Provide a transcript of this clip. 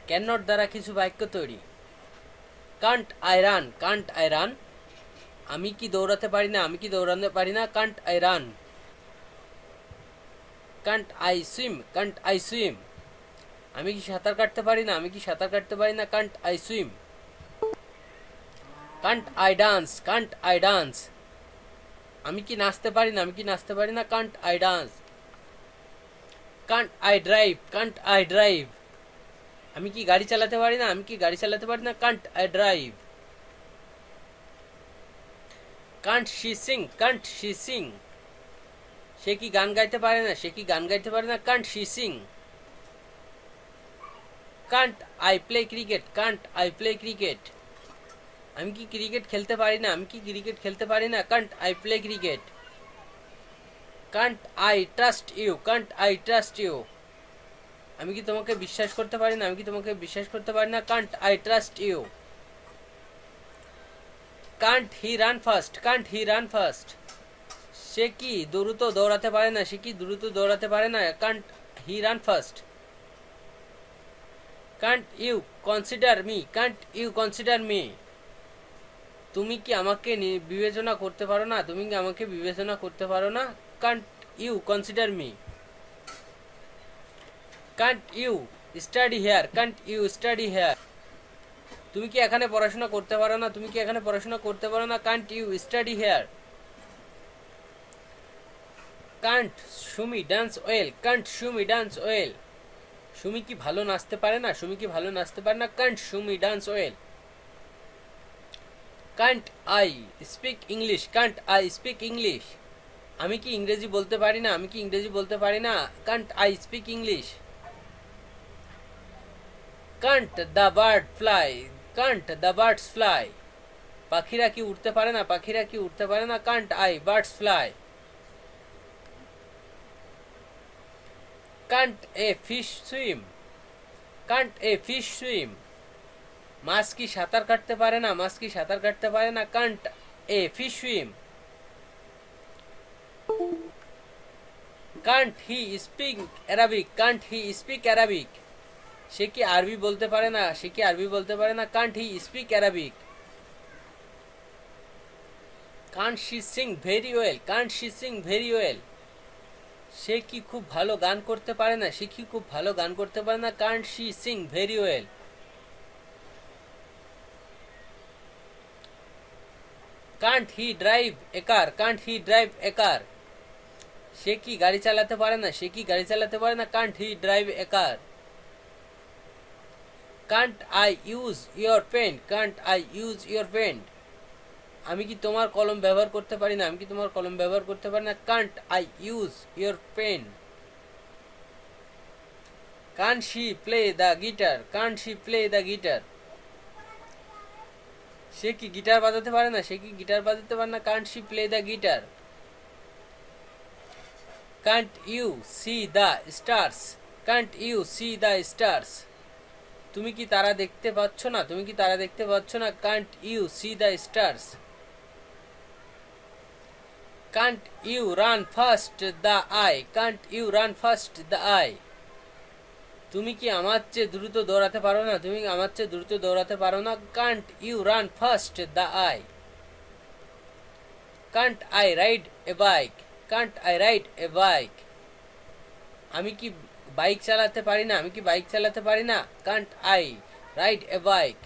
Can not দ্বারা কিছু বাক্য তৈরি। Kant I run, Kant I run, আমি কি দৌড়াতে পারি না, আমি কি দৌড়াতে পারি না, can't I run. Kant I swim, Kant I swim, আমি কি সাঁতার কাটতে পারি না, আমি কি সাঁতার কাটতে পারি না, can't I swim. Kant I dance, Kant I dance, আমি কি নাচতে পারি না, আমি কি নাচতে পারি না, can't I dance. Kant I drive, Kant I drive, আমি কি গাড়ি চালাতে পারি না, আমি কি গাড়ি চালাতে পারি না, can't I drive. Can't she sing, can't she sing, সে কি গান গাইতে পারে না, সে কি গান গাইতে পারে না, can't she sing. Can't I play cricket, can't I play cricket, আমি কি ক্রিকেট খেলতে পারি না, আমি কি ক্রিকেট খেলতে পারি না, can't I play cricket. Can't I trust you, can't I trust you, আমি কি তোমাকে বিশ্বাস করতে পারি না, আমি কি তোমাকে বিশ্বাস করতে পারি না, can't I trust you. Can't he run fast, can't he run fast, সে কি দ্রুত দৌড়াতে পারে না, সে কি দ্রুত দৌড়াতে পারে না, can't he run fast. Can't you consider me, can't you consider me, তুমি কি আমাকে বিবেচনা করতে পারো না, তুমি কি আমাকে বিবেচনা করতে পারো না, can't you consider me. Can't you study here, can't you study here, তুমি কি এখানে পড়াশোনা করতে পারো না, তুমি কি এখানে পড়াশোনা করতে পারো না, can't you study here. Can't Sumi dance well, can't Sumi dance well, Sumi কি ভালো নাচতে পারে না, সুমি কি ভালো নাচতে পারে না, can't Sumi dance well. Can't I speak English, can't I speak English, আমি কি ইংরেজি বলতে পারি না, আমি কি ইংরেজি বলতে পারি না, can't I speak English. Can't the bird fly, can't the birds fly, পাখিরা কি উঠতে পারে না, পাখিরা কি উঠতে পারে না, can't I birds fly. Can't a fish swim, can't a fish swim, মাছ কি সাঁতার কাটতে পারে না, মাছ কি সাঁতার কাটতে পারে না, can't a fish swim. Can't he speak Arabic, can't he speak Arabic, সে কি আরবি বলতে পারে না, সে কি আরবি বলতে পারে না, can't he speak Arabic. Can't she sing very well, can't she sing very well, সে কি খুব ভালো গান করতে পারে না, সে কি খুব ভালো গান করতে পারে না, can't she sing very well. Can't he drive a car, can't he drive a car, সে কি গাড়ি চালাতে পারে না, সে কি গাড়ি চালাতে পারে না, can't he drive a car. Can't I use your pen, can't I use your pen, আমি কি তোমার কলম ব্যবহার করতে পারি না, আমি কি তোমার কলম ব্যবহার করতে পারি না, can't I use your pen. Can't she play the guitar, can't she play the guitar, সে কি গিটার বাজাতে পারে না, সে কি গিটার বাজাতে পারে না, can't she play the guitar. Can't you see the stars, can't you see the stars, তুমি কি তারা দেখতে পাচ্ছ না, তুমি কি তারা দেখতে পাচ্ছ না, can't you see the stars. Can't you run fast the I, can't you run fast the I, তুমি কি আমার চেয়ে দ্রুত দৌড়াতে পারো না, তুমি আমার চেয়ে দ্রুত দৌড়াতে পারো না, can't you run fast the I. Can't I ride a bike, can't I ride a bike, আমি কি বাইক চালাতে পারি না, আমি কি বাইক চালাতে পারি না, can't I ride a bike.